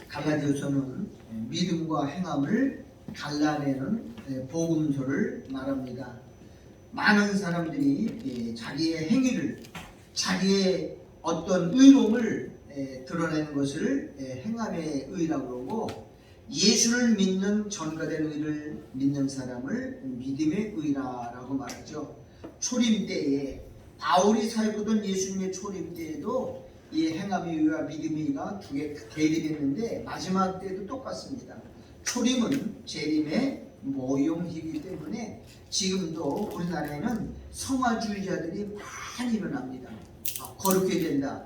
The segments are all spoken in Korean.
갈라디아서는 믿음과 행함을 갈라내는 복음서를 말합니다. 많은 사람들이 자기의 행위를, 자기의 어떤 의로움을 드러내는 것을 행함의 의라고 그러고, 예수를 믿는 전가된 의를 믿는 사람을 믿음의 의라고 말하죠. 초림 때에 바울이 사역하던 예수님의 초림 때에도 이 행함의 의와 믿음의 의가 두 개 대립했는데 마지막 때도 똑같습니다. 초림은 재림의 모형이기 때문에 지금도 우리나라에는 성화주의자들이 많이 일어납니다. 거룩해야 된다.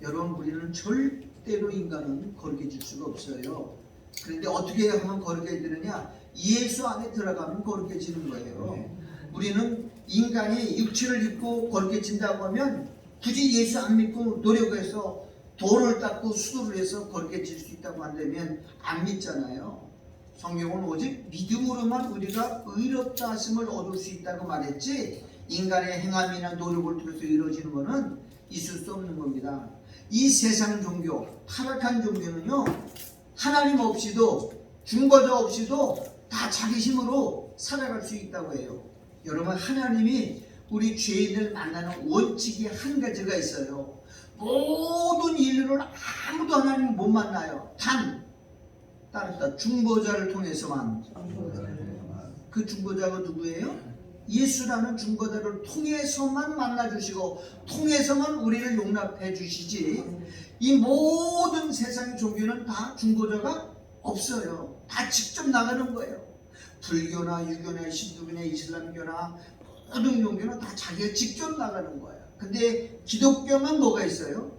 여러분, 우리는 절대로 인간은 거룩해질 수가 없어요. 그런데 어떻게 하면 거룩해지느냐? 예수 안에 들어가면 거룩해지는 거예요. 우리는 인간이 육체를 입고 거룩해진다고 하면 굳이 예수 안 믿고 노력해서 돌을 닦고 수도를 해서 거룩해질 수 있다고 한다면 안 믿잖아요. 성경은 오직 믿음으로만 우리가 의롭다 하심을 얻을 수 있다고 말했지, 인간의 행함이나 노력을 통해서 이루어지는 것은 있을 수 없는 겁니다. 이 세상 종교, 타락한 종교는요, 하나님 없이도 중보자 없이도 다 자기 힘으로 살아갈 수 있다고 해요. 여러분, 하나님이 우리 죄인을 만나는 원칙이 한 가지가 있어요. 모든 인류를 아무도 하나님 못 만나요. 따르다 중보자를 통해서만. 그 중보자가 누구예요? 예수라는 중보자를 통해서만 만나주시고 통해서만 우리를 용납해 주시지, 이 모든 세상의 종교는 다 중보자가 없어요. 다 직접 나가는 거예요. 불교나 유교나 신도교나 이슬람교나 모든 종교는 다 자기가 직접 나가는 거예요. 근데 기독교만 뭐가 있어요?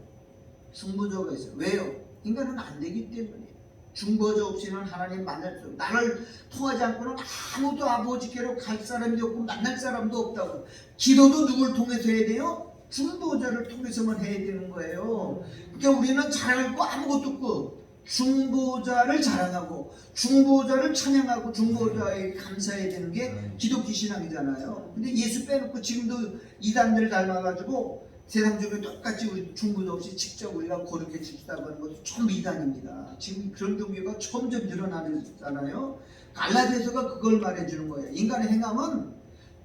중보자가 있어요. 왜요? 인간은 안 되기 때문에. 중보자 없이는 하나님 만날 수 없어요. 나를 통하지 않고는 아무도 아버지께로 갈 사람도 없고 만날 사람도 없다고. 기도도 누굴 통해서 해야 돼요? 중보자를 통해서만 해야 되는 거예요. 그러니까 우리는 자랑할 거 아무것도 없고 중보자를 자랑하고 중보자를 찬양하고 중보자에게 감사해야 되는 게 기독교 신앙이잖아요. 근데 예수 빼놓고 지금도 이단들 닮아가지고 세상적으로 똑같이 우리 중보자 없이 직접 우리가 거룩해지다고 하는 것도 전부 이단입니다. 지금 그런 종교가 점점 늘어나잖아요. 갈라디아서가 그걸 말해주는 거예요. 인간의 행함은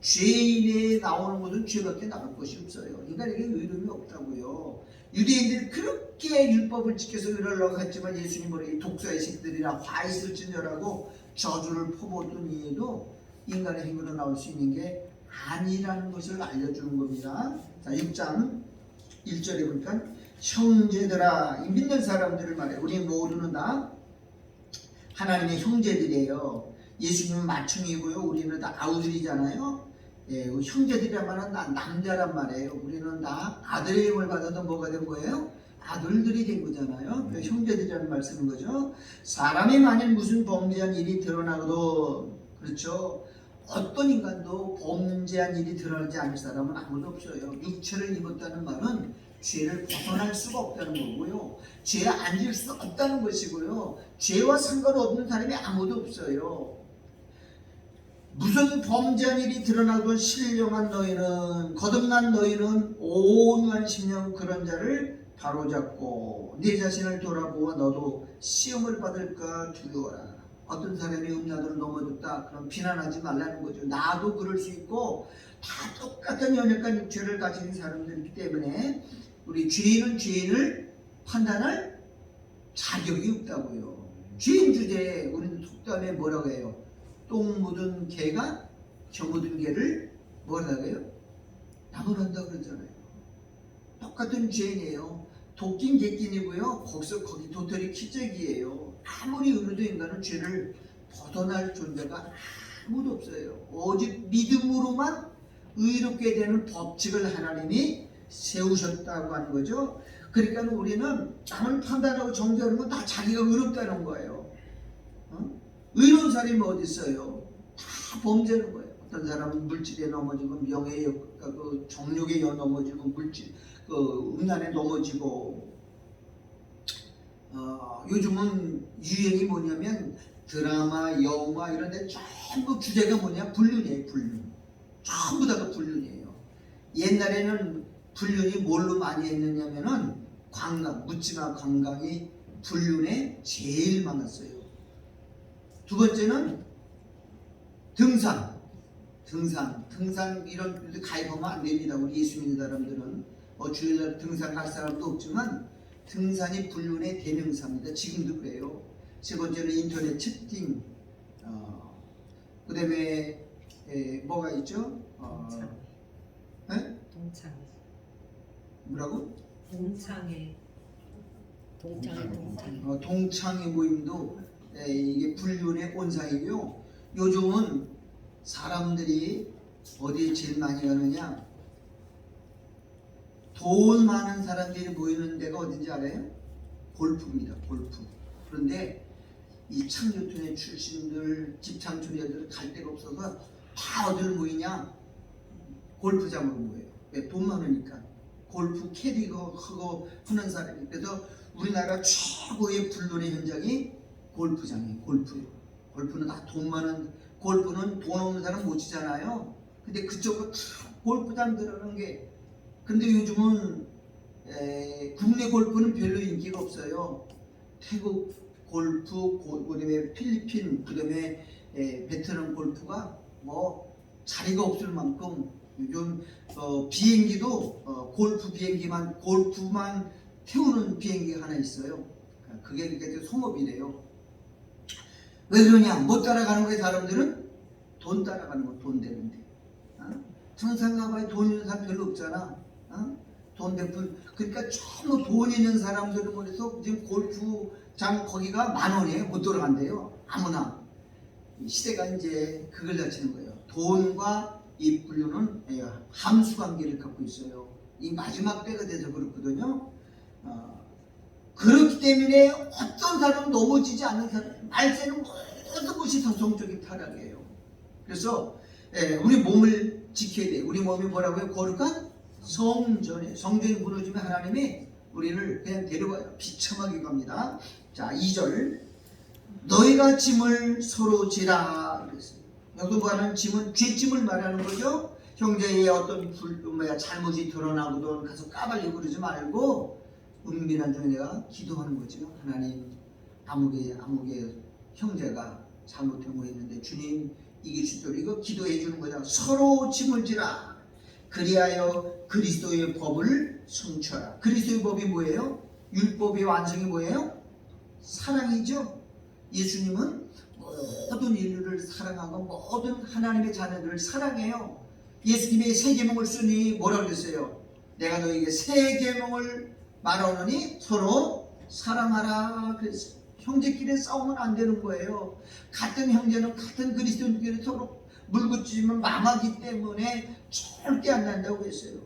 죄인에 나오는 것은 죄밖에 나올 것이 없어요. 인간에게 의로움이 없다고요. 유대인들이 그렇게 율법을 지켜서 의로우려고 했지만 예수님은 이 독사의 새끼들이나 화 있을진저라고 저주를 퍼붓던 이에도 인간의 행위로 나올 수 있는 게 아니라는 것을 알려주는 겁니다. 자, 6장 1절에 보니까 형제들아, 이 믿는 사람들을 말해요. 우리 모두는 다 하나님의 형제들이에요. 예수님은 맏형이고요. 우리는 다 아우들이잖아요. 형제들이란 말은 남자란 말이에요. 우리는 다 아들의 영을 받아도 뭐가 된 거예요? 아들들이 된 거잖아요. 형제들이라는 말씀인 거죠. 사람이 만일 무슨 범죄한 일이 드러나도, 그렇죠, 어떤 인간도 범죄한 일이 드러나지 않을 사람은 아무도 없어요. 육체를 입었다는 말은 죄를 벗어날 수가 없다는 거고요. 죄에 앉을 수 없다는 것이고요. 죄와 상관없는 사람이 아무도 없어요. 무슨 범죄한 일이 드러나도 신령한 너희는, 거듭난 너희는 온유한 심령 그런 자를 바로잡고 네 자신을 돌아보아 너도 시험을 받을까 두려워라. 어떤 사람이 음란으로 넘어졌다, 그럼 비난하지 말라는 거죠. 나도 그럴 수 있고 다 똑같은 연약한 육체를 가진 사람들이기 때문에 우리 죄인은 죄인을 판단할 자격이 없다고요. 죄인 주제에 우리는 속담에 뭐라고 해요? 똥 묻은 개가 겨 묻은 개를 뭐라고 해요? 나무란다 그러잖아요. 똑같은 죄인이에요. 도끼는 개끼이고요. 거기 도토리 키재기예요. 아무리 의로도 인간은 죄를 벗어날 존재가 아무도 없어요. 오직 믿음으로만 의롭게 되는 법칙을 하나님이 세우셨다고 하는 거죠. 그러니까 우리는 남을 판단하고 정죄하는 건 다 자기가 의롭다는 거예요. 의로운 사람이 어디 있어요? 다 범죄하는 거예요. 어떤 사람은 물질에 넘어지고 명예에, 그 정욕에 넘어지고 물질, 그 음란에 넘어지고. 요즘은 유행이 뭐냐면 드라마, 영화 이런 데 전부 주제가 뭐냐? 불륜이에요. 불륜. 전부 다가 불륜이에요. 옛날에는 불륜이 뭘로 많이 했느냐면은 관광, 묻지마 관광이 불륜에 제일 많았어요. 두 번째는 등산 이런 데 가입하면 안 됩니다. 우리 예수 믿는 사람들은 주일날 등산 갈 사람도 없지만 등산이 불륜의 대명사입니다. 지금도 그래요. 세 번째는 인터넷 채팅, 그 다음에 뭐가 있죠? 동창회. 뭐라고? 동창회. 동창회 모임도 이게 불륜의 온상이고요. 요즘은 사람들이 어디에 제일 많이 가느냐? 돈 많은 사람들이 모이는 데가 어딘지 알아요? 골프입니다. 골프. 그런데 이 창조촌의 출신들, 집창촌 애들 갈 데가 없어서 다 어디를 모이냐? 골프장으로 모여요. 왜? 돈 많으니까. 골프 캐디거 하고 하는 사람이. 그래서 우리나라 최고의 불륜의 현장이 골프장이에요. 골프는 다 돈 많은, 골프는 돈 없는 사람 못 치잖아요. 근데 그쪽은 다 골프장 들어가는 게. 근데 요즘은 국내 골프는 별로 인기가 없어요. 태국 골프, 그다음에 필리핀, 그다음에 베트남 골프가 뭐 자리가 없을 만큼 요즘 비행기도 골프만 태우는 비행기가 하나 있어요. 그게 이렇게 성업이래요. 왜 그러냐? 못 따라가는 거예요. 사람들은 돈 따라가는 거, 돈 되는데. 등산 가봐야 돈 있는 사람 별로 없잖아. 돈 베푼. 그러니까 전부 돈 있는 사람들은 그래서 지금 골프장 거기가 10,000원이에요. 못 들어간대요. 아무나. 시대가 이제 그걸 다치는 거예요. 돈과 이 불륜은 함수관계를 갖고 있어요. 이 마지막 때가 돼서 그렇거든요. 그렇기 때문에 어떤 사람은 넘어지지 않는 사람, 말세는 모든 것이 성적인 타락이에요. 그래서 우리 몸을 지켜야 돼요. 우리 몸이 뭐라고요? 거룩한 성전에. 성전이 무너지면 하나님이 우리를 그냥 데려가요. 비참하게 갑니다. 자, 2절. 너희가 짐을 서로 지라 그랬어요. 여기 말하는 짐은 죄짐을 말하는 거죠. 형제의 어떤 잘못이 드러나거든 가서 까발리고 그러지 말고 은밀한 중에 내가 기도하는 거죠. 하나님, 아무개 형제가 잘못한 거 있는데 주님 이길 수 있도록 이거 기도해 주는 거죠. 서로 짐을 지라. 그리하여 그리스도의 법을 성취하라. 그리스도의 법이 뭐예요? 율법의 완성이 뭐예요? 사랑이죠. 예수님은 모든 인류를 사랑하고 모든 하나님의 자녀들을 사랑해요. 예수님의 새 계명을 쓰니 뭐라고 그랬어요? 내가 너에게 새 계명을 말하노니 서로 사랑하라 그랬어요. 형제끼리 싸우면 안 되는 거예요. 같은 형제는 같은 그리스도인끼리 서로 물고치면 망하기 때문에 절대 안 난다고 했어요.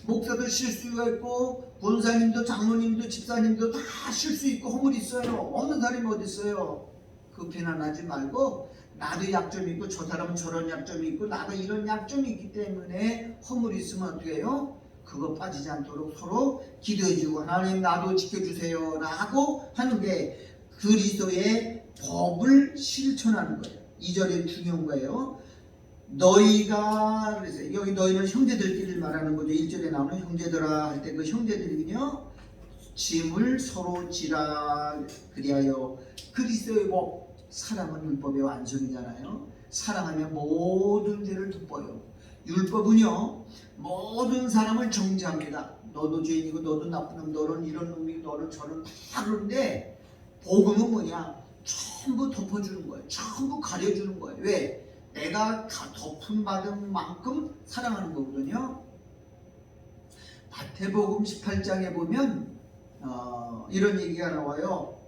목사도 실수가 있고 권사님도 장로님도 집사님도 다 실수 있고 허물 있어요. 없는 사람이 어디 있어요? 그 비난하지 말고 나도 약점이 있고 저 사람은 저런 약점이 있고 나도 이런 약점이 있기 때문에 허물이 있으면 어떻게 해요? 그거 빠지지 않도록 서로 기도해주고 하나님 나도 지켜주세요 라고 하는 게 그리스도의 법을 실천하는 거예요. 2절에 중요한 거예요. 너희가 그래서 여기 너희는 형제들끼리 말하는 거죠. 1절에 나오는 형제들아 할 때 그 형제들이요 짐을 서로 지라. 그리하여 그리스도의 법, 사랑은 율법의 완성이잖아요. 사랑하면 모든 죄를 덮어요. 율법은요 모든 사람을 정죄합니다. 너도 죄인이고 너도 나쁜 놈, 너는 이런 놈이고 너는 저는 다 그런데 복음은 뭐냐? 전부 덮어주는 거예요. 전부 가려주는 거예요. 왜? 내가 덮음 받은 만큼 사랑하는 거거든요. 마태복음 18장에 보면 이런 얘기가 나와요.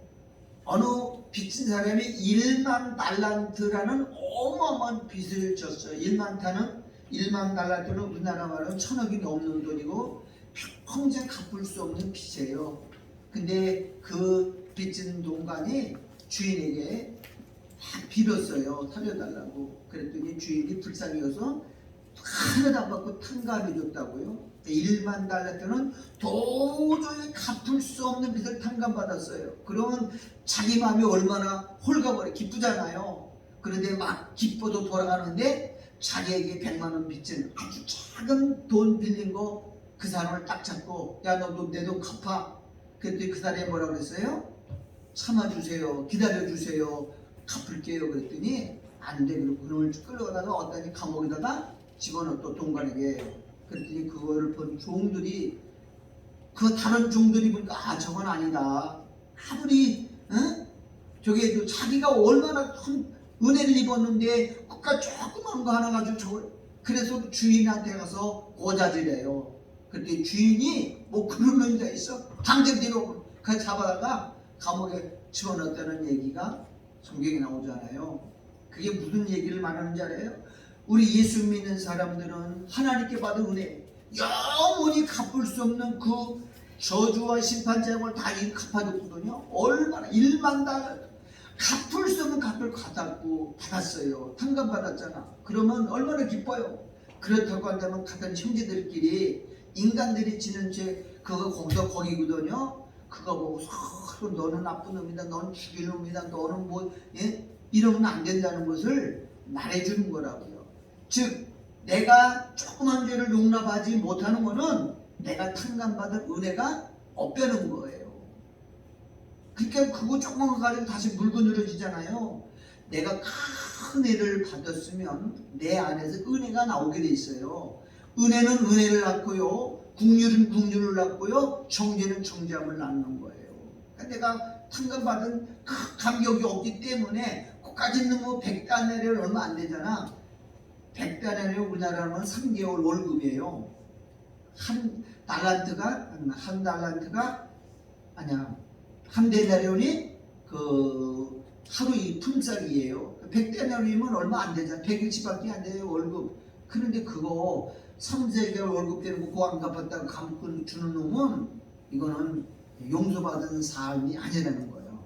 어느 빚진 사람이 1만 달란트라는 어마어마한 빚을 졌어요. 1만 달란트는 우리나라 말로는 1,000억이 넘는 돈이고 평생 갚을 수 없는 빚이에요. 근데 그 빚진 동간이 주인에게 막 빌었어요. 살려달라고. 그랬더니 주인이 불쌍히 여서 하나도 안 받고 탕감해줬다고요. 1만 달란트는 도저히 갚을 수 없는 빚을 탕감받았어요. 그러면 자기 마음이 얼마나 홀가버려 기쁘잖아요. 그런데 막 기뻐도 돌아가는데 자기에게 100만 원 빚진 아주 작은 돈 빌린 거 그 사람을 딱 잡고 야 너도 내 돈 갚아. 그랬더니 그 사람이 뭐라고 그랬어요? 참아주세요, 기다려주세요, 갚을게요. 그랬더니 안 돼. 그리고 그놈을 끌어가다가 어떤 감옥에다가 집어넣고 동관에게. 그랬더니 그거를 본 종들이, 그 다른 종들이 보니까 아 저건 아니다. 아무리 저게 자기가 얼마나 큰 은혜를 입었는데 그깟 조그만 거 하나 가지고 저걸, 그래서 주인한테 가서 고자질해요. 그때 주인이 뭐 그런 놈이 다 있어? 당장 뒤로 그 잡아다가 감옥에 집어넣었다는 얘기가 성경에 나오잖아요. 그게 무슨 얘기를 말하는지 알아요? 우리 예수 믿는 사람들은 하나님께 받은 은혜, 영원히 갚을 수 없는 그 저주와 심판 재앙을 다 갚아줬거든요. 얼마나 1만 달러 갚을 수 없는 값을 받았어요. 탕감 받았잖아. 그러면 얼마나 기뻐요. 그렇다고 한다면 같은 형제들끼리 인간들이 지는 죄 그거 거기서 거기거든요. 그거 보고 서로 너는 나쁜 놈이다, 넌 죽일 놈이다, 너는 뭐 이러면 안 된다는 것을 말해주는 거라고요. 즉 내가 조그만 죄를 용납하지 못하는 거는 내가 탕감받은 은혜가 없다는 거예요. 그러니까 그거 조그만 거 가지고 다시 물고 늘어지잖아요. 내가 큰 은혜를 받았으면 내 안에서 은혜가 나오게 돼 있어요. 은혜는 은혜를 낳고요, 국률은 국률을 낳고요, 정죄는 정죄함을 낳는 거예요. 그러니까 내가 탕감받은 그 감격이 없기 때문에 그까지 있는 뭐 100다나리온 얼마 안 되잖아. 100다나리온 우리나라는 3개월 월급이에요. 한 달란트가 아니야, 한 데나리온이 그 하루 이 품삯이에요. 100데나리온이면 얼마 안 되잖아. 120밖에 안 돼요 월급. 그런데 그거 3, 4개월 월급 되는 거 그거 안 갚았다고 감옥 주는 놈은 이거는 용서받은 삶이 아니라는 거예요.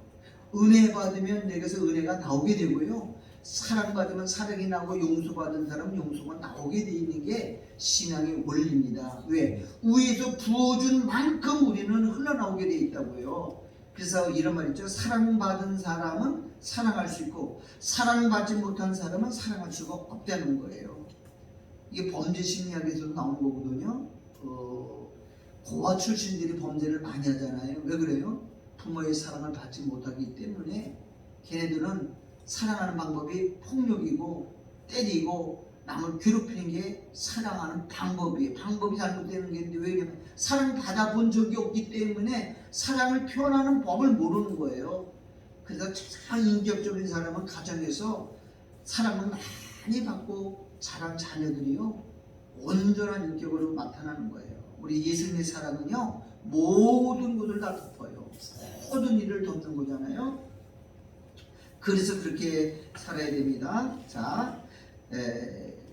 은혜 받으면 내게서 은혜가 나오게 되고요, 사랑받으면 사랑이 나오고 용서받은 사람은 용서가 나오게 돼 있는 게 신앙의 원리입니다. 왜? 위에서 부어준 만큼 우리는 흘러나오게 돼 있다고요. 그래서 이런 말 있죠. 사랑받은 사람은 사랑할 수 있고 사랑받지 못한 사람은 사랑할 수가 없다는 거예요. 이게 범죄 심리학에서도 나오는 거거든요. 고아 출신들이 범죄를 많이 하잖아요. 왜 그래요? 부모의 사랑을 받지 못하기 때문에. 걔네들은 사랑하는 방법이 폭력이고 때리고 남을 괴롭히는 게 사랑하는 방법이에요. 방법이 잘못되는 게 있는데, 왜냐면 사랑 받아본 적이 없기 때문에 사랑을 표현하는 법을 모르는 거예요. 그래서 가장 인격적인 사람은 가정에서 사랑을 많이 받고 자란 자녀들이요, 온전한 인격으로 나타나는 거예요. 우리 예수님의 사랑은요, 모든 것을 다 덮어요. 모든 일을 덮는 거잖아요. 그래서 그렇게 살아야 됩니다. 자,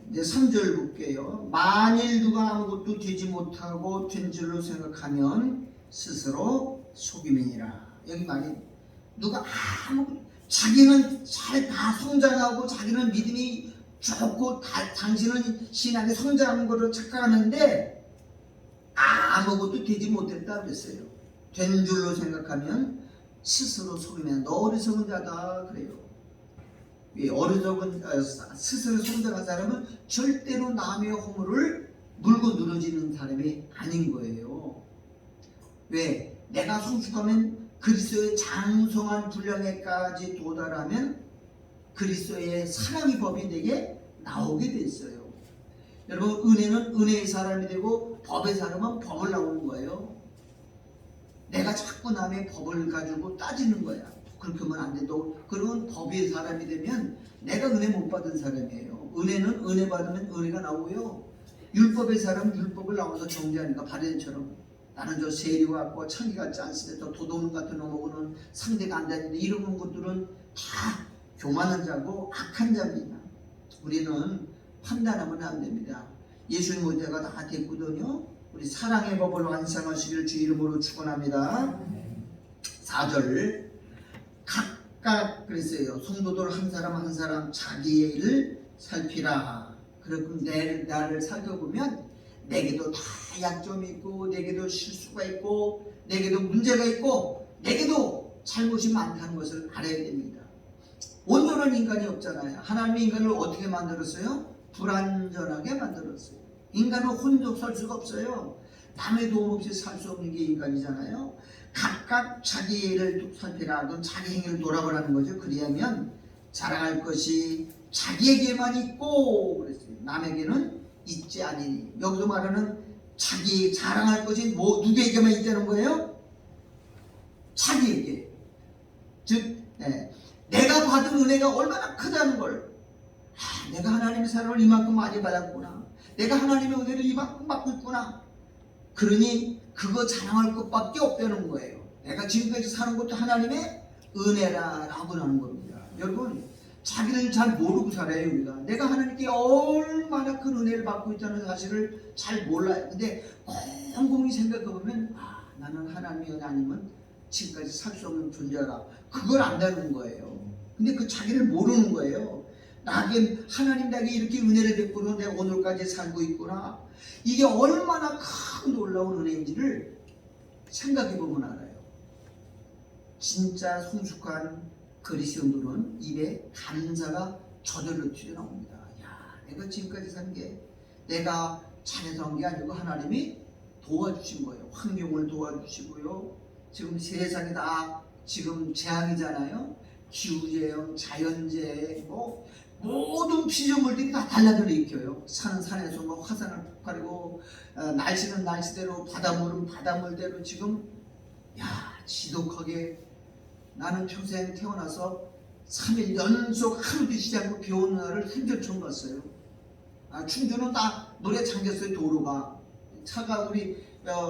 이제 3절 볼게요. 만일 누가 아무것도 되지 못하고 된 줄로 생각하면 스스로 속임이니라. 여기 말이, 누가 자기는 잘 다 성장하고 자기는 믿음이 좋고 당신은 신앙에 성장한 거로 착각하는데 아무것도 되지 못했다 그랬어요. 된 줄로 생각하면 스스로 속이면 너 어리석은 자다 그래요. 어리석은 스스로 성장한 사람은 절대로 남의 허물을 물고 늘어지는 사람이 아닌 거예요. 왜? 내가 성숙하면 그리스도의 장성한 분량에까지 도달하면 그리스도의 사랑의 법이 내게 나오게 됐어요. 여러분, 은혜는 은혜의 사람이 되고 법의 사람은 법을 나오는 거예요. 내가 자꾸 남의 법을 가지고 따지는 거야. 그렇게 하면 안 돼. 그러면 법의 사람이 되면 내가 은혜 못 받은 사람이에요. 은혜는 은혜 받으면 은혜가 나오고요, 율법의 사람은 율법을 나와서 정죄하니까 바리새인처럼 나는 저 세리 같고 창기 같지 않습니다. 저 도둑놈 같은 놈하고는 상대가 안 되는데, 이런 것들은 다 교만한 자고 악한 자입니다. 우리는 판단하면 안 됩니다. 예수님 올 때가 다 됐거든요. 우리 사랑의 법을 완성하시기를 주 이름으로 축원합니다. 4절, 각각 그랬어요. 성도들 한 사람 한 사람 자기의 일을 살피라. 그럼 나를 살펴보면 내게도 다 약점이 있고, 내게도 실수가 있고, 내게도 문제가 있고, 내게도 잘못이 많다는 것을 알아야 됩니다. 온전한 인간이 없잖아요. 하나님이 인간을 어떻게 만들었어요? 불완전하게 만들었어요. 인간은 혼자 살 수가 없어요. 남의 도움 없이 살 수 없는 게 인간이잖아요. 각각 자기 일을 살피라. 그럼 자기 행위를 돌아보라는 거죠. 그리하면 자랑할 것이 자기에게만 있고 그랬어요. 남에게는 있지 아니니. 여기서 말하는 자기 자랑할 것이 뭐 누구에게만 있다는 거예요? 자기에게. 즉 내가 받은 은혜가 얼마나 크다는 걸, 내가 하나님의 사랑을 이만큼 많이 받았구나, 내가 하나님의 은혜를 이만큼 받고 있구나, 그러니 그거 자랑할 것밖에 없다는 거예요. 내가 지금까지 사는 것도 하나님의 은혜라고 하는 겁니다. 여러분, 자기를 잘 모르고 살아요. 우리가 내가 하나님께 얼마나 큰 은혜를 받고 있다는 사실을 잘 몰라요. 근데 곰곰이 생각해보면 나는 하나님의 은혜 아니면 지금까지 살 수 없는 존재라, 그걸 안다는 거예요. 근데 그 자기를 모르는 거예요. 나에게 하나님 나에게 이렇게 은혜를 베풀어 내가 오늘까지 살고 있구나, 이게 얼마나 큰 놀라운 은혜인지를 생각해보면 알아요. 진짜 성숙한 그리스도인들은 입에 감사가 저절로 튀어나옵니다. 야, 내가 지금까지 산 게 내가 잘해서 한 게 아니고 하나님이 도와주신 거예요. 환경을 도와주시고요. 지금 세상이 다 지금 재앙이잖아요. 기후재해, 자연재해, 뭐 모든 피조물들이 다 달라들어 익혀요. 산은 산에서 뭐 화산을 폭발하고, 날씨는 날씨대로, 바닷물은 바닷물대로 지금 지독하게. 나는 평생 태어나서 3일 연속 하루도 쉬지 않고 비 오는 날을 생전 처음 봤어요. 충주는 다 물에 잠겼어요. 도로가, 차가 우리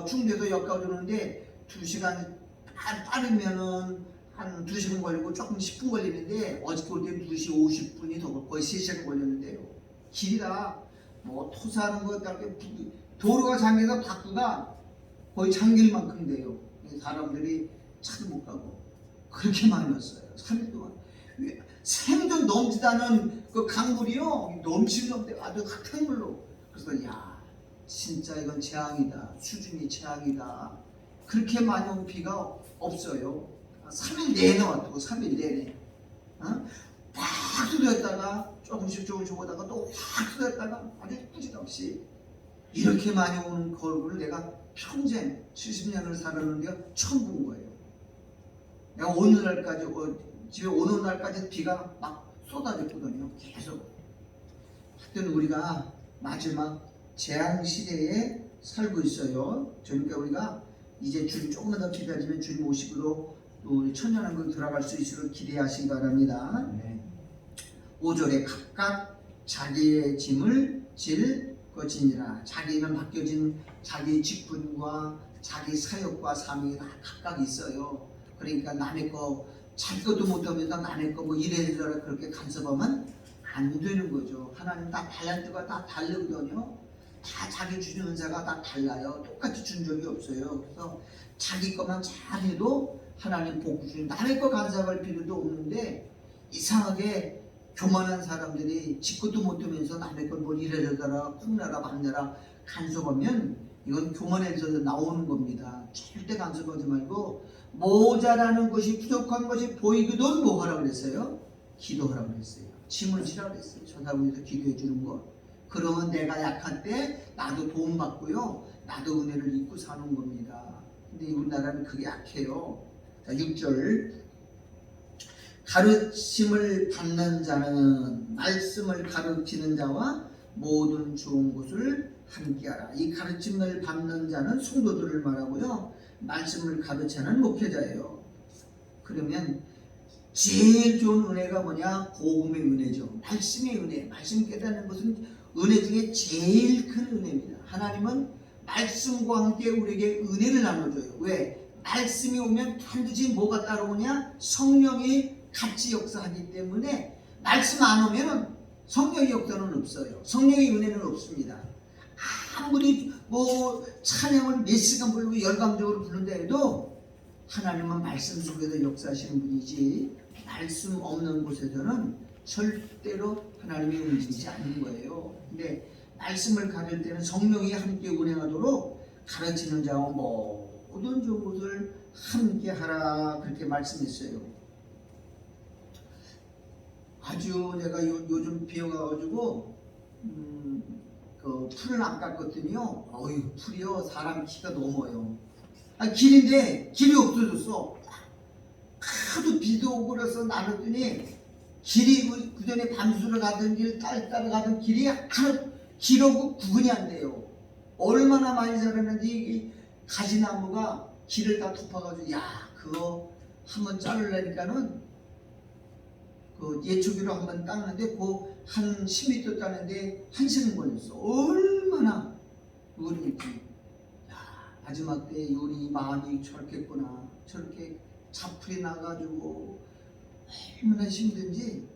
충주에서 여기까지 오는데 2시간 빠르면은 한 2시간 걸리고 조금 10분 걸리는데, 어저께 올 때 2시 50분이 더 거의 3시간 걸렸는데요. 길이 다 뭐 토사하는 것 같게 도로가 잠겨서 바퀴가 거의 잠길 만큼 돼요. 사람들이 차도 못 가고 그렇게 많이 왔어요. 3일 동안 생전 넘지도 않은 그 강물이요, 넘치는 아주 흙탕물로. 그래서 진짜 이건 재앙이다, 수준이 재앙이다. 그렇게 많이 온 비가 없어요. 3일 내내 왔다고. 3일 내내 확 쏟아졌다가 조금씩 오다가 또 확 쏟아졌다가 아주 끊임없이 이렇게 많이 오는 거를 내가 평생 70년을 살았는데 처음 본 거예요. 내가 오는 날까지, 집에 오는 날까지 비가 막 쏟아졌거든요. 계속. 하여튼 우리가 마지막 재앙 시대에 살고 있어요. 그러니까 우리가 이제 주님 조금만 더 기다리면 주님 오시고도 우리 천년왕국에 들어갈 수 있도록 기대하시기 바랍니다. 5절에 각각 자기의 짐을 질 것이니라. 자기는 맡겨진 자기 직분과 자기 사역과 삶이 다 각각 있어요. 그러니까 남의 거 자기 것도 못하면서 남의 거 뭐 이래저래 그렇게 간섭하면 안 되는 거죠. 하나님 다 달란트가 다 다르거든요. 다 자기 주신 은사가 다 달라요. 똑같이 준 적이 없어요. 그래서 자기 것만 잘해도 하나님 복 주신, 남의 거 간섭할 필요도 없는데, 이상하게 교만한 사람들이 지 것도 못하면서 남의 걸 뭘 이래저래라 콩나라 밤나라 간섭하면 이건 교만에서 나오는 겁니다. 절대 간섭하지 말고 모자라는 것이, 부족한 것이 보이거든 뭐 하라고 그랬어요? 기도하라고 그랬어요. 짐을 지라고 그랬어요. 전화번호에서 기도해 주는 거. 그러면 내가 약할 때 나도 도움 받고요, 나도 은혜를 입고 사는 겁니다. 근데 우리나라는 그게 약해요. 자, 6절. 가르침을 받는 자는 말씀을 가르치는 자와 모든 좋은 것을 함께하라. 이 가르침을 받는 자는 성도들을 말하고요, 말씀을 가르치는 목회자예요. 그러면 제일 좋은 은혜가 뭐냐? 복음의 은혜죠. 말씀의 은혜. 말씀 깨닫는 것은 은혜 중에 제일 큰 은혜입니다. 하나님은 말씀과 함께 우리에게 은혜를 나눠줘요. 왜? 말씀이 오면 반드시 뭐가 따라오냐? 성령이 같이 역사하기 때문에, 말씀 안 오면 성령의 역사는 없어요. 성령의 은혜는 없습니다. 아무리 뭐 찬양을 몇 시간 부르고 열광적으로 부른다 해도 하나님은 말씀 속에서 역사하시는 분이지, 말씀 없는 곳에서는 절대로 하나님이 움직이지 않는 거예요. 근데 말씀을 가질 때는 성령이 함께 운행하도록 가르치는 자와 모든 좋은 것을 함께 하라, 그렇게 말씀했어요. 아주 내가 요즘 비 와가지고 그 풀은 안 깎거든요. 풀이요 사람 키가 넘어요. 길인데 길이 없어졌어. 하도 비도 오고 그래서 나눴더니 길이 그 전에 밤수를 가던 길, 딸 따라가던 길이 하나 길하고 구분이 안 돼요. 얼마나 많이 자랐는지 이 가지나무가 길을 다 덮어가지고 그거 한번 자르려니까는 그 예초기로 한번 땄는데 그 한 10m 따는데 1시간 걸렸어. 얼마나 어려운지. 마지막 때 우리 마음이 저렇겠구나. 저렇게 자풀이 나가지고 얼마나 힘든지.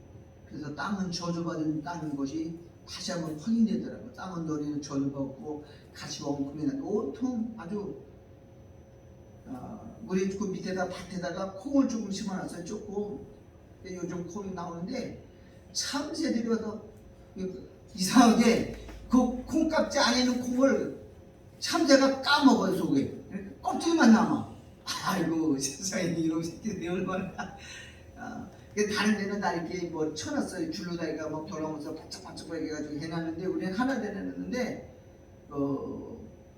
그래서 땅은 저주받은 땅인 것이 다시 한번 확인되더라고. 땅은 너희는 저주받고 가시 원금이나 온통 아주 우리 그 밑에다 밭에다가 콩을 조금 심어놨어요. 조금. 요즘 콩이 나오는데 참새들이 와서 이상하게 그 콩깍지 안에 있는 콩을 참새가 까먹어요. 속에 껍질만 남아. 아이고 세상에 이런 새끼들이 얼마나. 다른 데는 다 이렇게 뭐 쳐놨어요. 줄로 다니까 막 돌아오면서 반짝반짝 해가지고 해놨는데 우리는 하나 해놨는데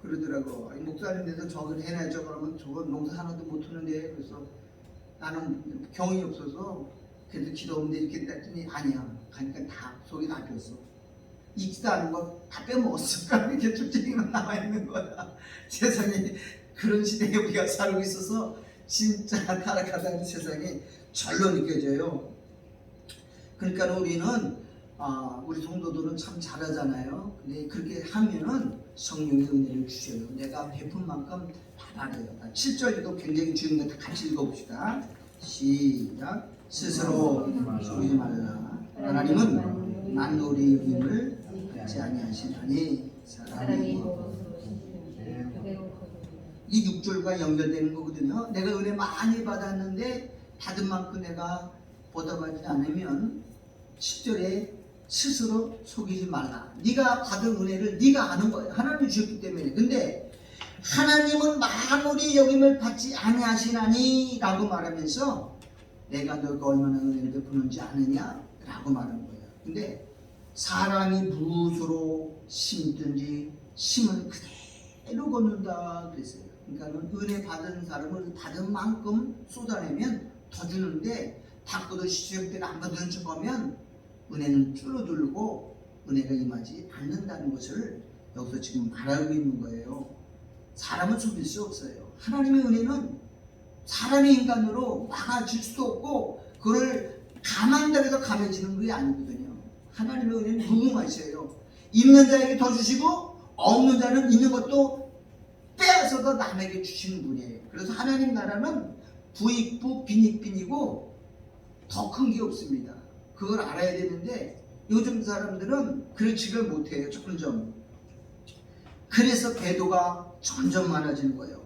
그러더라고. 목사님께서 저걸 해놔줘. 그러면 저거 농사 하나도 못 하는데. 그래서 나는 경이 없어서 그래도 기도하는데 이렇게 했더니 아니야. 가니까 다 속이 다 비었어. 익지도 않은 거 다 빼먹었어. 그러니까 이렇게 쭉쭉이만 남아있는 거야. 세상에 그런 시대에 우리가 살고 있어서 진짜 타락하다는 세상이 절로 느껴져요. 그러니까 우리는 우리 성도들은 참 잘하잖아요. 근데 그렇게 하면은 성령의 은혜를 주셔요. 내가 베푼 만큼 다 받아요. 7절도 굉장히 중요한 거 다 같이 읽어봅시다. 시작. 스스로 속이지 말라. 하나님은 만물의 여김을 받지 아니하시나니. 사람이 이 6절과 연결되는 거거든요. 내가 은혜 많이 받았는데 받은 만큼 내가 보답하지 않으면 10절에 스스로 속이지 말라. 네가 받은 은혜를 네가 아는 거예요. 하나님이 주셨기 때문에. 근데 하나님은 만물의 여김을 받지 아니하시나니 라고 말하면서 내가 너가 얼마나 은혜를 베푸는지 아느냐 라고 말하는 거예요. 근데 사람이 무엇으로 심든지 심은 그대로 거둔다 그랬어요. 그러니까 은혜 받은 사람은 받은 만큼 쏟아내면 더 주는데 받고도 시험때는 안 받은 척하면 은혜는 줄어들고 은혜가 임하지 않는다는 것을 여기서 지금 말하고 있는 거예요. 사람은 속일 수 없어요. 하나님의 은혜는 사람의 인간으로 막아줄 수도 없고 그걸 감한다고 해서 감해지는 게 아니거든요. 하나님의 은혜는 무궁하셔요. 있는 자에게 더 주시고 없는 자는 있는 것도 빼앗아서 남에게 주시는 분이에요. 그래서 하나님 나라는 부익부 빈익빈이고 더 큰 게 없습니다. 그걸 알아야 되는데 요즘 사람들은 그렇지를 못해요. 점점. 그래서 배도가 점점 많아지는 거예요.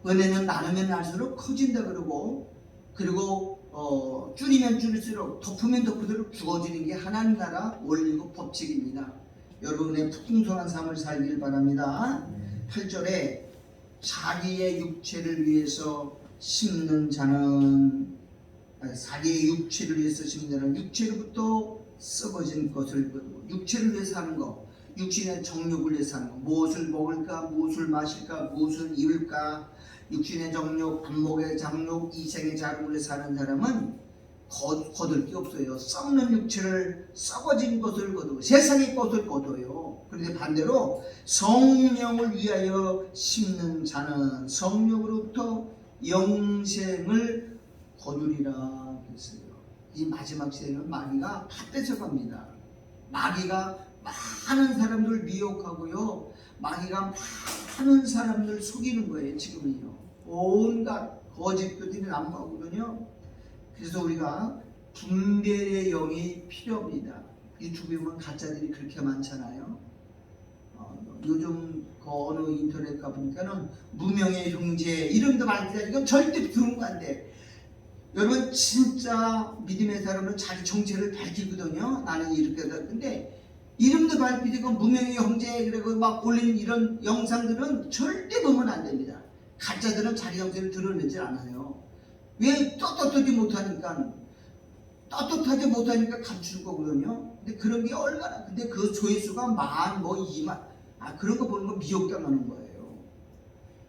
은혜는 나누면 날수록 커진다 그러고 그리고 줄이면 줄일수록 덮으면 덮을수록 죽어지는 게 하나님 나라 원리고 법칙입니다. 여러분의 풍성한 삶을 살길 바랍니다. 8절에 자기의 육체를 위해서 심는 자는 자기의 육체를 위해서 심는 자는 육체로부터 썩어진 것을 거두고 육체를 위해서 하는 것 육신의 정욕을 위해서 하는 것 무엇을 먹을까 무엇을 마실까 무엇을 입을까 육신의 정욕 안목의 장욕 이생의 자랑을 위해서 하는 사람은 거둘 게 없어요. 썩는 육체를 썩어진 것을 거두고 세상의 것을 거둬요. 그런데 반대로 성령을 위하여 심는 자는 성령으로부터 영생을 거두리라 그랬어요. 이 마지막 시대는 마귀가 다 뺏어갑니다. 마귀가 많은 사람들 미혹하고요. 마귀가 많은 사람들 속이는 거예요. 지금은요. 온갖 거짓들이 난무하거든요. 그래서 우리가 분별의 영이 필요합니다. 유튜브에 보면 가짜들이 그렇게 많잖아요. 요즘 그 어느 인터넷 가보니까는 무명의 형제 이름도 많은데 이건 절대 들으면 안 돼. 여러분 진짜 믿음의 사람은 자기 정체를 밝히거든요. 나는 이렇게 하다. 근데 이름도 밝히고 무명의 형제 그리고 막 올리는 이런 영상들은 절대 보면 안 됩니다. 가짜들은 자기 정체를 드러내질 않아요. 왜 떳떳하지 못하니까 감출 거거든요. 근데 그런 게 얼마나 근데 그 조회수가 10,000 2만 그런 거 보는 거 미혹당하는 거예요.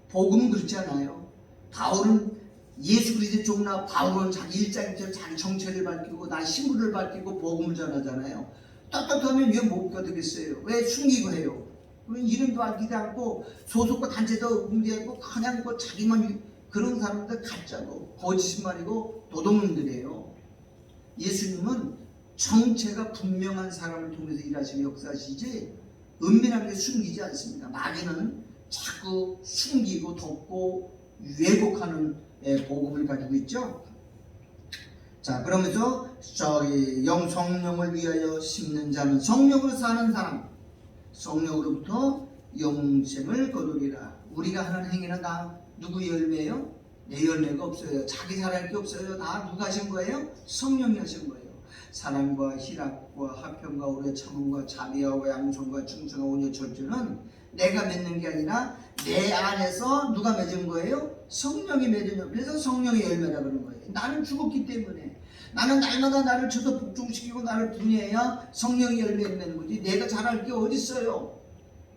복음은 그렇지 않아요. 바울은 예수 그리스도의 종나 바울은 자기 일장에서 자기 정체를 밝히고 나 신분을 밝히고 복음을 전하잖아요. 떳떳하면 왜 못 거두겠어요? 왜 숨기고 해요? 이름도 알리지 않고 소속과 단체도 응대하고 그냥 뭐 자기만 그런 사람들 가짜고 거짓말이고 도둑놈들이에요. 예수님은 정체가 분명한 사람을 통해서 일하시는 역사시지 은밀하게 숨기지 않습니다. 마귀는 자꾸 숨기고 덮고 왜곡하는 복음을 가지고 있죠. 자, 그러면서 성령을 위하여 심는 자는 성령으로 사는 사람, 성령으로부터 영생을 거두리라. 우리가 하는 행위는 다 누구의 열매예요? 내 열매가 없어요. 자기 살아갈 게 없어요. 다 누가 하신 거예요? 성령이 하신 거예요. 사랑과 희락과 화평과 오래 참음과 자비와 양손과 충성과 온유 절제는 내가 맺는 게 아니라 내 안에서 누가 맺은 거예요? 성령이 맺은 거예요. 그래서 성령의 열매라 그러는 거예요. 나는 죽었기 때문에 나는 날마다 나를 쳐서 복종시키고 나를 분해해야 성령의 열매를 맺는 거지 내가 잘할 게 어디 있어요?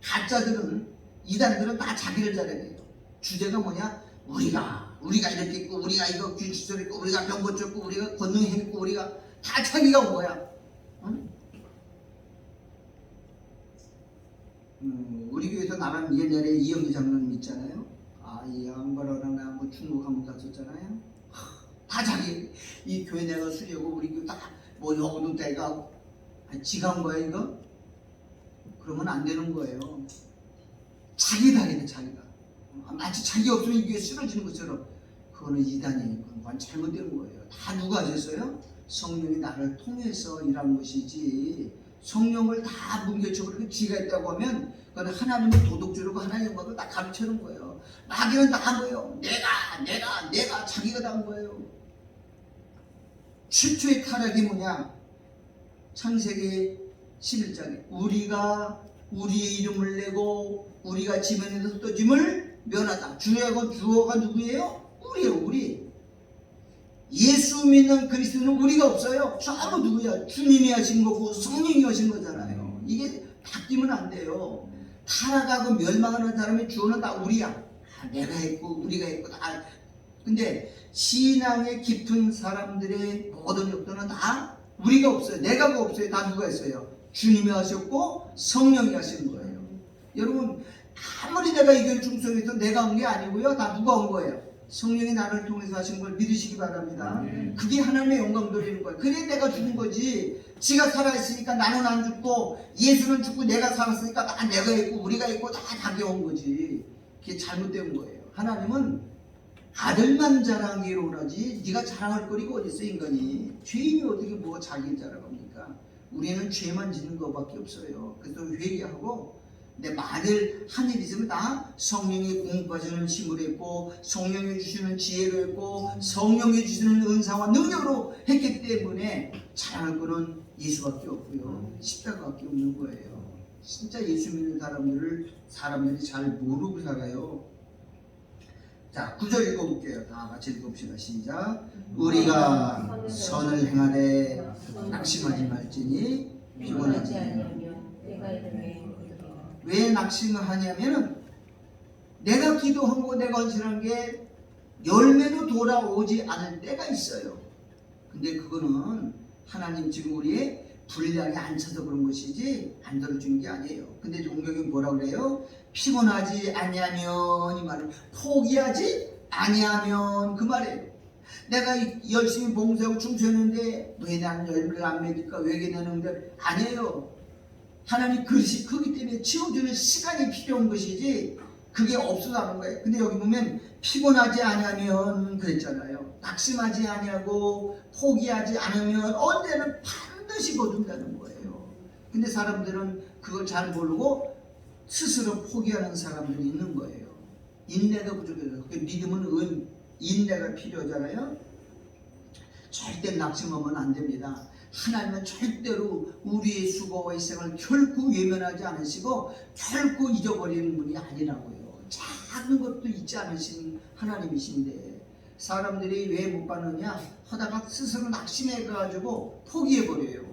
가짜들은 이단들은 다 자기를 잘해요. 주제가 뭐냐? 우리가 이렇게 있고 우리가 이거 귀신술 있고 우리가 병 고쳤고 우리가 권능했고 우리가 다 자기가 뭐야? 응? 우리 교회에서 나랑 옛날에 이영기 장로님 있잖아요. 이 양바라나 뭐 중국 한번 갔었잖아요. 다 자기 이 교회 내가 수리하고 우리 교회 다뭐 여고도 내가 지가 한 거야 이거? 그러면 안 되는 거예요. 자기 다리네 자기가. 마치 자기 없으면 이 교회 쓰러지는 것처럼 그거는 이단이니까 그건 잘못된 거예요. 다 누가 하셨어요? 성령이 나를 통해서 일한 것이지 성령을 다 뭉개쳐 그렇게 지가 있다고 하면 그건 하나님의 도덕주의고 하나님의 것을 다 가르치는 거예요. 마귀는 다 한 거예요. 내가 자기가 다 한 거예요. 최초의 타락이 뭐냐? 창세기 11장에 우리가 우리의 이름을 내고 우리가 지면에서 떠짐을 면하다. 주어가 누구예요? 우리예요. 우리. 예수 믿는 그리스도는 우리가 없어요. 전부 누구야? 주님이 하신 거고 성령이 하신 거잖아요. 이게 바뀌면 안 돼요. 타락하고 멸망하는 사람의 주어는 다 우리야. 내가 했고 우리가 했고 다. 근데 신앙의 깊은 사람들의 모든 욕도는 다 우리가 없어요. 내가가 없어요. 다 누가 했어요? 주님이 하셨고 성령이 하신 거예요. 여러분 아무리 내가 이 교회 중성에서 내가 온 게 아니고요. 다 누가 온 거예요? 성령이 나를 통해서 하신 걸 믿으시기 바랍니다. 그게 하나님의 영광 돌리는 거예요. 그래 내가 죽은 거지. 지가 살아있으니까 나는 안 죽고 예수는 죽고 내가 살았으니까 다 내가 있고 우리가 있고 다 자기 온 거지. 그게 잘못된 거예요. 하나님은 아들만 자랑하기로 하지 네가 자랑할 거리가 어디 있어 인간이. 죄인이 어떻게 뭐가 자기를 자랑합니까? 우리는 죄만 짓는 것밖에 없어요. 그래서 회개하고 근데 만일 한 일 있으면 다 성령이 공급하시는 힘을 했고 성령이 주시는 지혜로 했고 성령이 주시는 은사와 능력으로 했기 때문에 자랑할 거는 예수밖에 없고요. 십자가밖에 없는 거예요. 진짜 예수 믿는 사람들이 잘 모르고 살아요. 자, 9절 읽어볼게요. 다 같이 읽읍시다. 시작. 우리가 선을 행하되 낙심하지 말지니 피곤하지 않으면 왜 낙심을 하냐면은 내가 기도하고 내가 헌신한 게 열매로 돌아오지 않을 때가 있어요. 근데 그거는 하나님 지금 우리의 분량이 안 차서 그런 것이지 안 들어준 게 아니에요. 근데 종경이 뭐라 그래요? 피곤하지 아니하면 이 말은 포기하지 아니하면 그 말이에요. 내가 열심히 봉사하고 춤추는데 왜 나는 열매를 안 맺을까? 왜 내는데 아니에요. 하나님 그릇이 크기 때문에 치워주는 시간이 필요한 것이지 그게 없어서하는 거예요. 근데 여기 보면 피곤하지 아니하면 그랬잖아요. 낙심하지 아니하고 포기하지 않으면 언제는 반드시 거둔다는 거예요. 근데 사람들은 그걸 잘 모르고 스스로 포기하는 사람들이 있는 거예요. 인내가 부족해서. 믿음은 인내가 필요하잖아요. 절대 낙심하면 안 됩니다. 하나님은 절대로 우리의 수고와 희생을 결코 외면하지 않으시고 결코 잊어버리는 분이 아니라고요. 작은 것도 잊지 않으신 하나님이신데 사람들이 왜 못 받느냐 하다가 스스로 낙심해가지고 포기해버려요.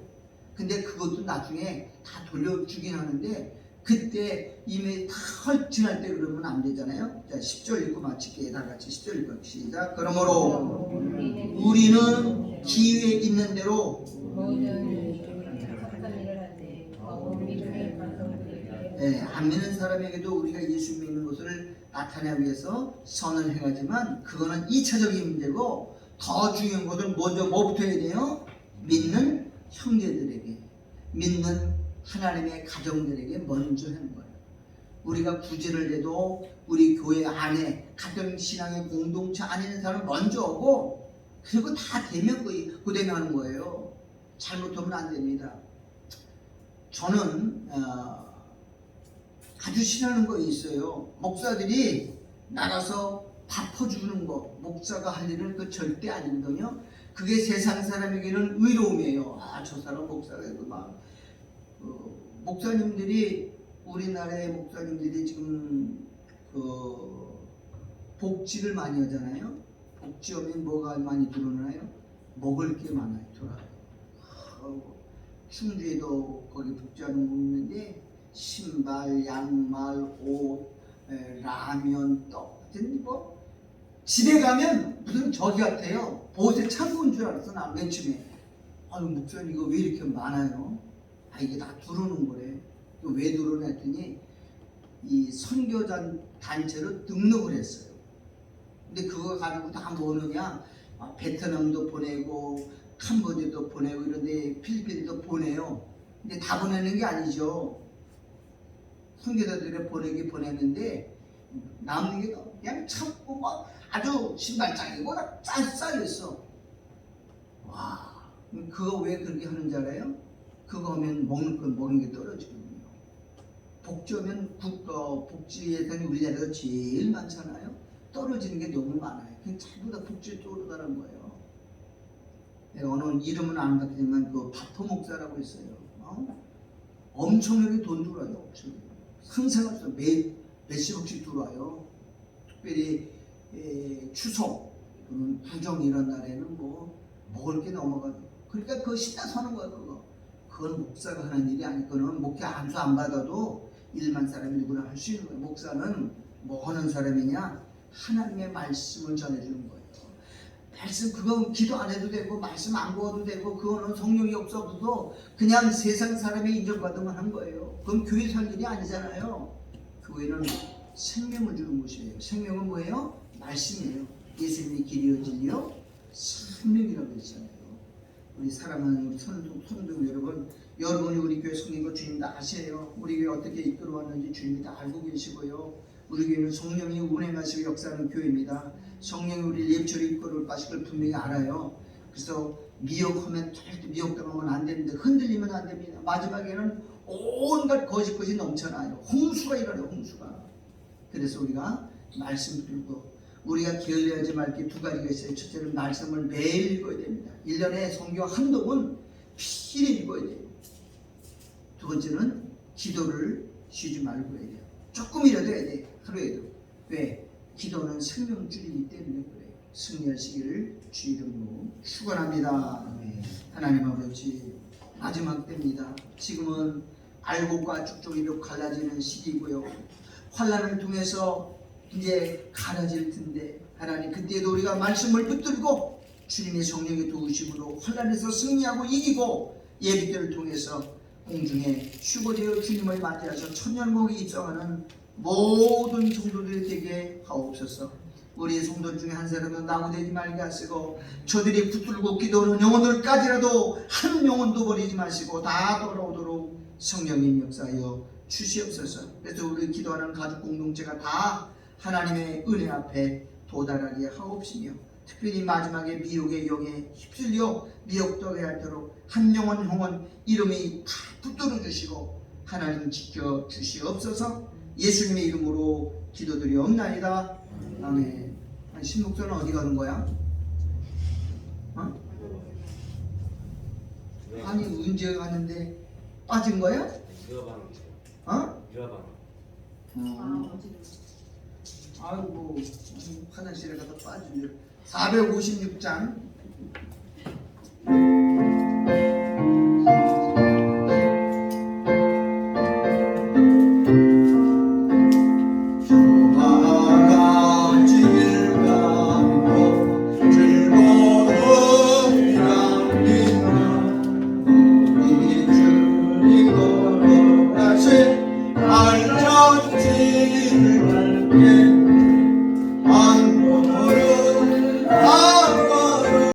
근데 그것도 나중에 다 돌려주긴 하는데 그때 이미 다 지날 때 그러면 안 되잖아요. 자, 10절 읽고 마칠게요. 다 같이 10절 읽고 시작. 그러므로 우리는 기회에 있는 대로 안 믿는 사람에게도 우리가 예수 믿는 것을 나타내기 위해서 선을 행하지만 그거는 2차적인 문제고, 더 중요한 것은 먼저 뭐부터 해야 돼요? 믿는 형제들에게, 믿는 하나님의 가정들에게 먼저 하는 거예요. 우리가 구제를 해도 우리 교회 안에 같은 신앙의 공동체 안에 있는 사람을 먼저 오고, 그리고 다 되면 그 되면 하는 거예요. 잘못하면 안 됩니다. 저는 아주 싫어하는 거 있어요. 목사들이 나가서 밥 퍼주는 거, 목사가 할 일은 그 절대 아니거든요. 그게 세상 사람에게는 의로움이에요. 아, 저 사람 목사가 막 목사님들이, 우리나라의 목사님들이 지금 복지를 많이 하잖아요. 복지하면 뭐가 많이 들어오나요? 먹을 게 많아요. 들어와요. 충주에도 거기 복지하는 분 있는데 신발, 양말, 옷, 라면, 떡 같은 뭐 집에 가면 무슨 저기 같아요. 보세 창고인 줄 알았어. 나 맨 처음에. 아유, 목사님 이거 왜 이렇게 많아요? 아, 이게 다 들어오는 거래. 왜 들어오냐 했더니 이 선교단 단체로 등록을 했어요. 근데 그거 가지고 다 뭐느냐, 베트남도 보내고 캄보디아도 보내고 이런데 필리핀도 보내요. 근데 다 보내는 게 아니죠. 선교사들이 보내는데 남는 게 그냥 참고 막 아주 신발장이고 쌀쌀했어. 와, 그거 왜 그렇게 하는 줄 알아요? 그거 하면 먹는 게 떨어지거든요. 복지하면 복지 예산이 우리나라에서 제일 많잖아요. 떨어지는 게 너무 많아요. 그냥 전부 다 복지 쪽으로 가는 거예요. 내가 오늘 이름은 안 바뀌지만 그 바토 목사라고 있어요. 엄청나게 돈 들어와요. 상상할 수 없어요. 몇십억씩 들어와요. 특별히 추석, 구정 이런 날에는 뭐 먹을 게 넘어가요. 그러니까 그거 신나서 하는 거야. 그건 목사가 하는 일이 아니고, 그건 목회 안수 안 받아도 일반 사람이 누구나 할 수 있는 거예요. 목사는 뭐 하는 사람이냐? 하나님의 말씀을 전해주는 거예요. 말씀 그건 기도 안 해도 되고 말씀 안 구워도 되고, 그거는 성령이 없어도 그냥 세상 사람이 인정받으면 한 거예요. 그건 교회 살 일이 아니잖아요. 교회는 생명을 주는 곳이에요. 생명은 뭐예요? 말씀이에요. 예수님이 길이요 진리요 생명이라고 했잖아요. 우리 사랑하는 우리 성도 여러분, 여러분이 우리 교회 성령과 주님 다 아세요. 우리 교회 어떻게 이끌어왔는지 주님이 다 알고 계시고요. 우리 교회는 성령이 운행하시고 역사하는 교회입니다. 성령이 우리 예표를 이끌어 가실 걸 분명히 알아요. 그래서 미혹하면 절대 미혹당하면 안 됩니다. 흔들리면 안 됩니다. 마지막에는 온갖 거짓것이 넘쳐나요. 홍수가 일어나요. 홍수가. 그래서 우리가 말씀 들고, 우리가 게을리하지 말 게 두 가지가 있어요. 첫째는 말씀을 매일 읽어야 됩니다. 1년에 성경 한두 권 필히 읽어야 돼요. 두 번째는 기도를 쉬지 말고 해야 돼요. 조금이라도 해야 돼요. 하루에도. 왜? 기도는 생명줄이기 때문에 그래요. 승리하시기를 주 이름으로 축원합니다. 하나님 아버지, 마지막 때입니다. 지금은 알곡과 쭉쭉이로 갈라지는 시기고요. 환난을 통해서 이제 갈라질 텐데, 하나님 그때도 우리가 말씀을 붙들고 주님의 성령의 도우심으로 환난에서 승리하고 이기고 예비때를 통해서 공중에 휴거되어 주님을 맞이하셔 천년국에 입성하는 모든 성도들이 되게 하옵소서. 우리의 성도 중에 한 사람은 낙오되지 말게 하시고, 저들이 붙들고 기도하는 영혼들까지라도 한 영혼도 버리지 마시고 다 돌아오도록 성령님 역사하여 주시옵소서. 그래서 우리 기도하는 가족 공동체가 다 하나님의 은혜 앞에 도달하게 하옵시며, 특별히 마지막에 미혹의 영에 휩쓸려 미혹되게 하도록 한 영혼 이름이 다 붙들어 주시고 하나님 지켜 주시옵소서. 예수님의 이름으로 기도드리옵나이다. 아멘. 신목사는 어디 가는 거야? 아니 언제 갔는데 빠진 거야? 유아방. 아이고, 화장실에 가서 빠지려. 456장. 어찌를 갈게